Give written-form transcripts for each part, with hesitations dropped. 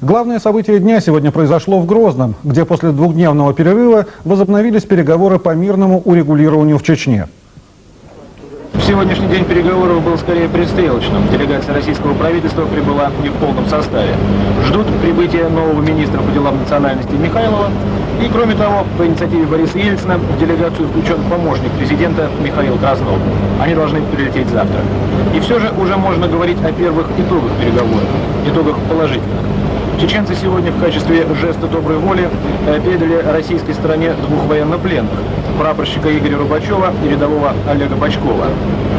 Главное событие дня сегодня произошло в Грозном, где после двухдневного перерыва возобновились переговоры по мирному урегулированию в Чечне. Сегодняшний день переговоров был скорее пристрелочным. Делегация российского правительства прибыла не в полном составе. Ждут прибытия нового министра по делам национальности Михайлова. И, кроме того, по инициативе Бориса Ельцина в делегацию включен помощник президента Михаил Краснов. Они должны прилететь завтра. И все же уже можно говорить о первых итогах переговоров. Итогах положительных. Чеченцы сегодня в качестве жеста доброй воли передали российской стороне двух военнопленных – прапорщика Игоря Рубачева и рядового Олега Бочкова.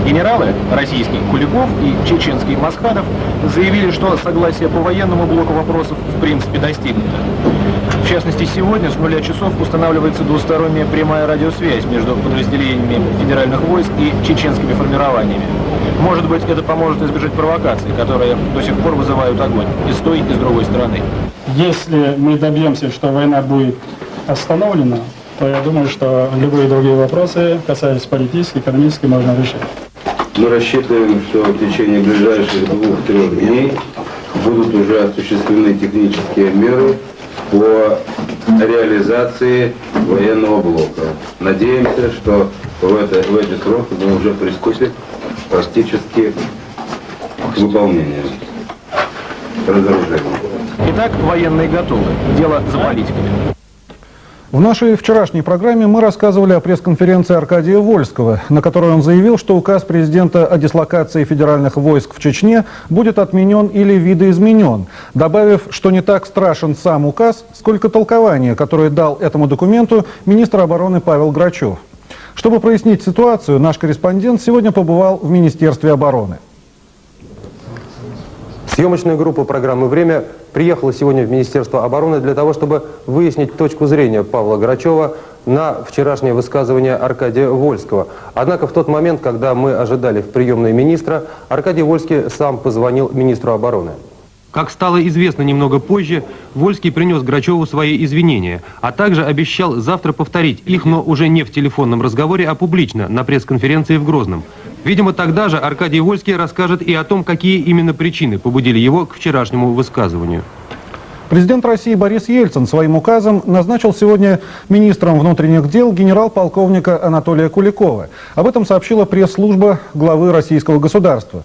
Генералы, российский Куликов и чеченский Масхадов, заявили, что согласие по военному блоку вопросов в принципе достигнуто. В частности, сегодня с 0 часов устанавливается двусторонняя прямая радиосвязь между подразделениями федеральных войск и чеченскими формированиями. Может быть, это поможет избежать провокаций, которые до сих пор вызывают огонь и с той, и с другой стороны. Если мы добьемся, что война будет остановлена, то я думаю, что любые другие вопросы, касаясь политических, экономических, можно решить. Мы рассчитываем, что в течение ближайших 2-3 дней будут уже осуществлены технические меры по реализации военного блока. Надеемся, что в эти сроки мы уже приступим практически к выполнению разоружения. Итак, военные готовы. Дело за политиками. В нашей вчерашней программе мы рассказывали о пресс-конференции Аркадия Вольского, на которой он заявил, что указ президента о дислокации федеральных войск в Чечне будет отменен или видоизменен, добавив, что не так страшен сам указ, сколько толкование, которое дал этому документу министр обороны Павел Грачев. Чтобы прояснить ситуацию, наш корреспондент сегодня побывал в Министерстве обороны. Съемочная группа программы «Время» приехала сегодня в Министерство обороны для того, чтобы выяснить точку зрения Павла Грачева на вчерашнее высказывание Аркадия Вольского. Однако в тот момент, когда мы ожидали в приемной министра, Аркадий Вольский сам позвонил министру обороны. Как стало известно немного позже, Вольский принес Грачеву свои извинения, а также обещал завтра повторить их, но уже не в телефонном разговоре, а публично, на пресс-конференции в Грозном. Видимо, тогда же Аркадий Вольский расскажет и о том, какие именно причины побудили его к вчерашнему высказыванию. Президент России Борис Ельцин своим указом назначил сегодня министром внутренних дел генерал-полковника Анатолия Куликова. Об этом сообщила пресс-служба главы российского государства.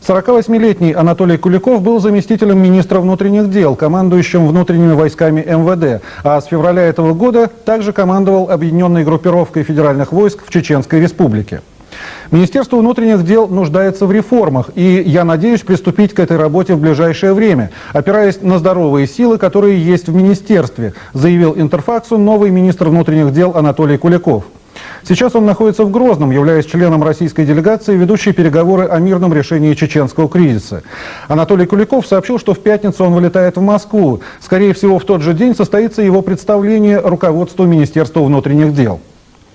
48-летний Анатолий Куликов был заместителем министра внутренних дел, командующим внутренними войсками МВД, а с февраля этого года также командовал объединенной группировкой федеральных войск в Чеченской Республике. Министерство внутренних дел нуждается в реформах, и я надеюсь приступить к этой работе в ближайшее время, опираясь на здоровые силы, которые есть в министерстве, заявил Интерфаксу новый министр внутренних дел Анатолий Куликов. Сейчас он находится в Грозном, являясь членом российской делегации, ведущей переговоры о мирном решении чеченского кризиса. Анатолий Куликов сообщил, что в пятницу он вылетает в Москву. Скорее всего, в тот же день состоится его представление руководству Министерства внутренних дел.